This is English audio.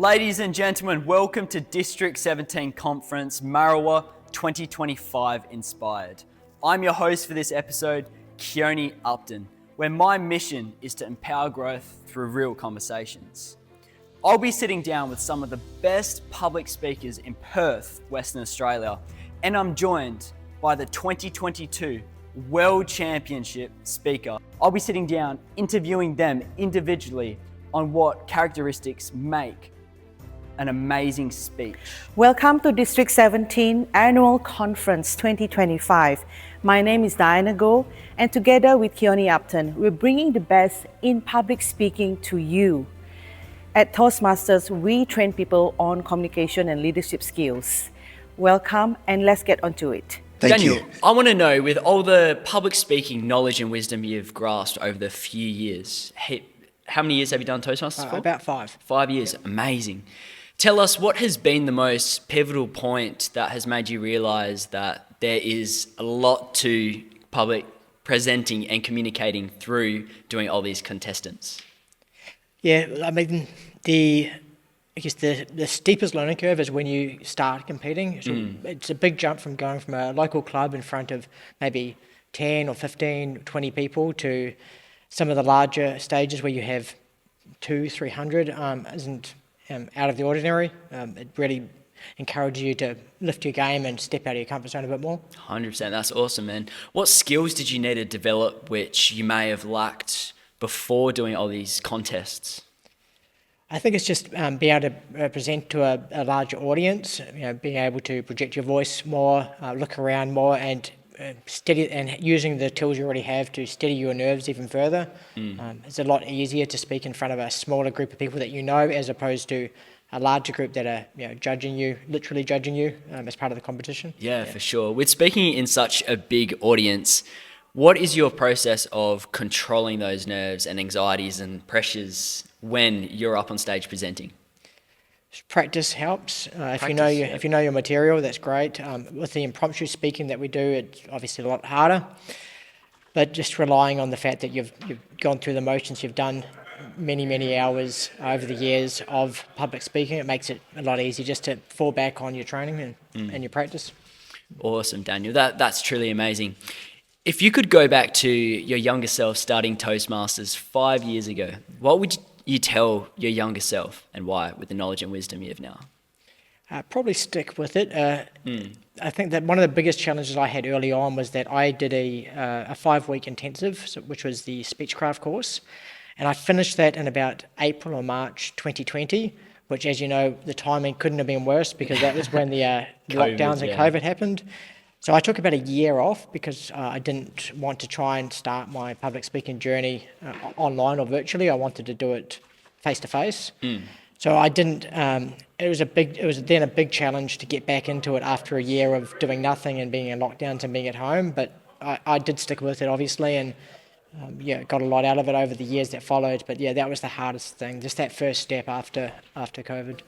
Ladies and gentlemen, welcome to District 17 Conference Marawa 2025 Inspired. I'm your host for this episode, Keonie Upton, where my mission is to empower growth through real conversations. I'll be sitting down with some of the best public speakers in Perth, Western Australia, and I'm joined by the 2022 World Championship speaker. I'll be sitting down interviewing them individually on what characteristics make an amazing speech. Welcome to District 17 Annual Conference 2025. My name is Diana Go, and together with Keonie Upton, we're bringing the best in public speaking to you. At Toastmasters, we train people on communication and leadership skills. Welcome, and let's get onto it. Daniel, I want to know, with all the public speaking knowledge and wisdom you've grasped over the few years, how many years have you done Toastmasters for? About 5. 5 years, amazing. Tell us, what has been the most pivotal point that has made you realise that there is a lot to public presenting and communicating through doing all these contestants? Yeah, I mean, the steepest learning curve is when you start competing. So It's a big jump from going from a local club in front of maybe 10 or 15, 20 people to some of the larger stages where you have 200-300 isn't out of the ordinary. It really encourages you to lift your game and step out of your comfort zone a bit more. 100%, that's awesome, man. What skills did you need to develop which you may have lacked before doing all these contests? I think it's just being able to present to a larger audience, being able to project your voice more, look around more, and steady, and using the tools you already have to steady your nerves even further. It's a lot easier to speak in front of a smaller group of people that you know, as opposed to a larger group that are literally judging you as part of the competition. Yeah, for sure. With speaking in such a big audience, what is your process of controlling those nerves and anxieties and pressures when you're up on stage presenting? Practice helps. If you know your material, that's great. With the impromptu speaking that we do, it's obviously a lot harder. But just relying on the fact that you've gone through the motions, you've done many hours over the years of public speaking, it makes it a lot easier just to fall back on your training and your practice. Awesome, Daniel. That's truly amazing. If you could go back to your younger self starting Toastmasters 5 years ago, what would you tell your younger self, and why, with the knowledge and wisdom you have now? Probably stick with it. I think that one of the biggest challenges I had early on was that I did a 5-week intensive, which was the Speechcraft course, and I finished that in about April or March 2020, which, as you know, the timing couldn't have been worse because that was when the lockdowns and COVID happened. So I took about a year off because I didn't want to try and start my public speaking journey online or virtually. I wanted to do it face to face. So I didn't. It was then a big challenge to get back into it after a year of doing nothing and being in lockdowns and being at home. But I did stick with it, obviously, and got a lot out of it over the years that followed. But yeah, that was the hardest thing, just that first step after COVID.